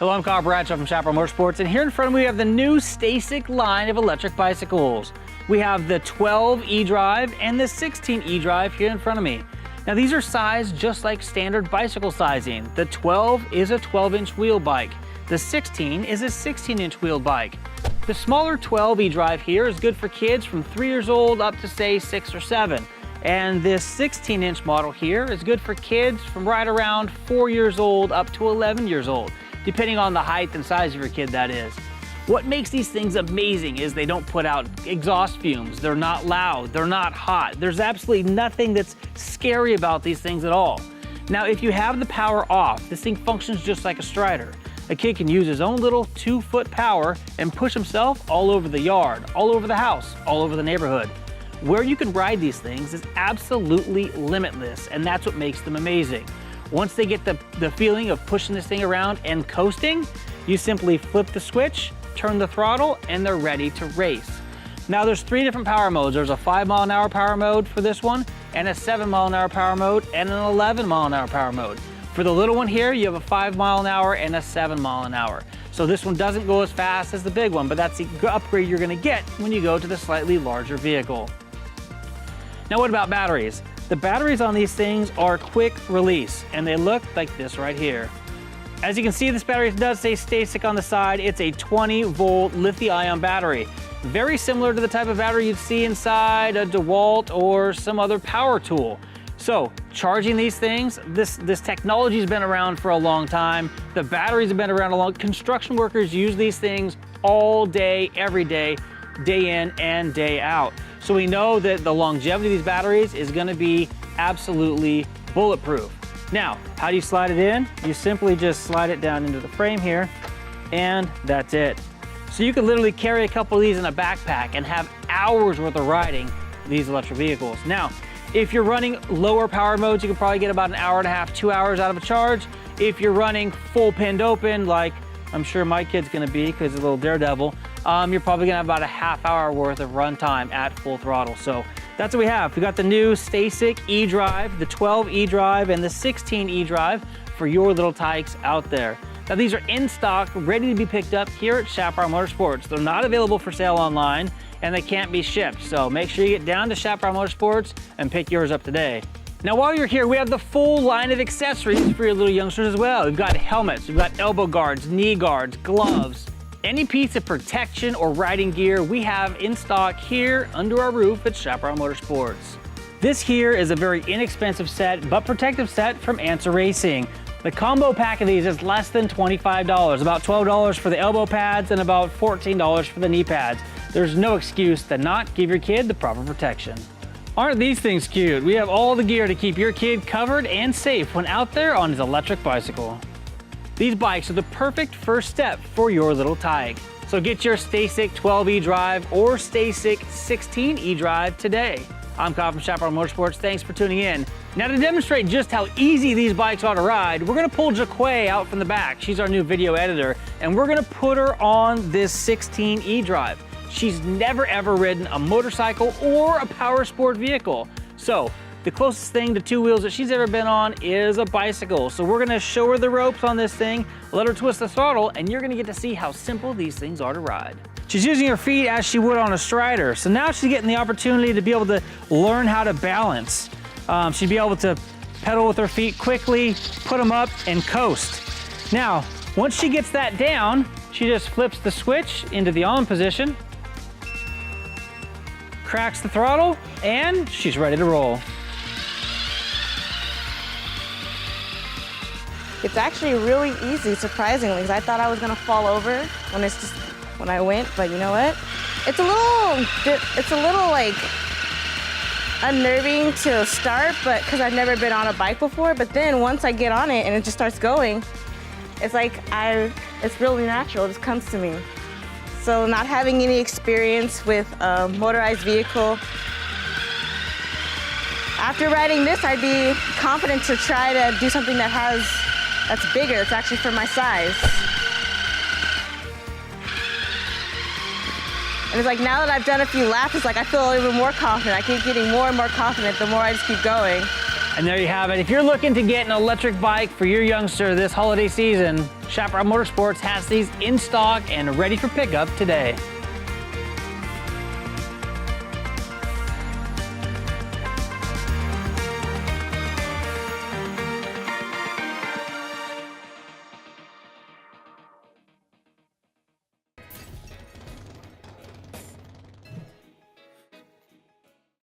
Hello, I'm Kyle Bradshaw from Chapmoto Motorsports, and here in front of me we have the new STACYC line of electric bicycles. We have the 12EDRIVE and the 16EDRIVE here in front of me. Now these are sized just like standard bicycle sizing. The 12 is a 12-inch wheel bike. The 16 is a 16-inch wheel bike. The smaller 12EDRIVE here is good for kids from 3 years old up to say 6 or 7. And this 16-inch model here is good for kids from right around 4 years old up to 11 years old, depending on the height and size of your kid, that is. What makes these things amazing is they don't put out exhaust fumes. They're not loud, they're not hot. There's absolutely nothing that's scary about these things at all. Now, if you have the power off, this thing functions just like a strider. A kid can use his own little 2-foot power and push himself all over the yard, all over the house, all over the neighborhood. Where you can ride these things is absolutely limitless, and that's what makes them amazing. Once they get the feeling of pushing this thing around and coasting, you simply flip the switch, turn the throttle, and they're ready to race. Now there's 3 different power modes. There's a 5-mile-an-hour power mode for this one, and a 7-mile-an-hour power mode, and an 11-mile-an-hour power mode. For the little one here, you have a 5-mile-an-hour and a 7-mile-an-hour. So this one doesn't go as fast as the big one, but that's the upgrade you're gonna get when you go to the slightly larger vehicle. Now what about batteries? The batteries on these things are quick release, and they look like this right here. As you can see, this battery does say STACYC on the side. It's a 20-volt lithium-ion battery. Very similar to the type of battery you'd see inside a DeWalt or some other power tool. So charging these things, this technology's been around for a long time. The batteries have been around a long time. Construction workers use these things all day, every day, day in and day out. So we know that the longevity of these batteries is gonna be absolutely bulletproof. Now, how do you slide it in? You simply just slide it down into the frame here, and that's it. So you could literally carry a couple of these in a backpack and have hours worth of riding these electric vehicles. Now, if you're running lower power modes, you can probably get about an hour and a half, 2 hours out of a charge. If you're running full pinned open, like I'm sure my kid's gonna be because he's a little daredevil, you're probably gonna have about a half-hour worth of run time at full throttle. So that's what we have. We got the new STACYC eDrive, the 12eDrive, and the 16eDrive for your little tykes out there. Now these are in stock, ready to be picked up here at Chapmoto Motorsports. They're not available for sale online, and they can't be shipped. So make sure you get down to Chapmoto Motorsports and pick yours up today. Now while you're here, we have the full line of accessories for your little youngsters as well. We've got helmets, we've got elbow guards, knee guards, gloves. Any piece of protection or riding gear we have in stock here under our roof at Chapmoto Motorsports. This here is a very inexpensive set, but protective set from Answer Racing. The combo pack of these is less than $25, about $12 for the elbow pads and about $14 for the knee pads. There's no excuse to not give your kid the proper protection. Aren't these things cute? We have all the gear to keep your kid covered and safe when out there on his electric bicycle. These bikes are the perfect first step for your little tyke. So get your STACYC 12eDRIVE or STACYC 16eDRIVE today. I'm Kyle from Chapmoto Motorsports. Thanks for tuning in. Now to demonstrate just how easy these bikes are to ride, we're gonna pull Jaquay out from the back. She's our new video editor, and we're gonna put her on this 16eDRIVE. She's never ever ridden a motorcycle or a power sport vehicle. So the closest thing to 2 wheels that she's ever been on is a bicycle. So we're gonna show her the ropes on this thing, let her twist the throttle, and you're gonna get to see how simple these things are to ride. She's using her feet as she would on a strider. So now she's getting the opportunity to be able to learn how to balance. She'd be able to pedal with her feet quickly, put them up, and coast. Now, once she gets that down, she just flips the switch into the on position, cracks the throttle, and she's ready to roll. It's actually really easy, surprisingly, because I thought I was gonna fall over when I went, but you know what? It's a little like unnerving to start, but because I've never been on a bike before. But then once I get on it and it just starts going, it's like it's really natural. It just comes to me. So not having any experience with a motorized vehicle, after riding this, I'd be confident to try to do something that's bigger. It's actually for my size. And it's like now that I've done a few laps, it's like I feel even more confident. I keep getting more and more confident the more I just keep going. And there you have it. If you're looking to get an electric bike for your youngster this holiday season, Chapmoto Motorsports has these in stock and ready for pickup today.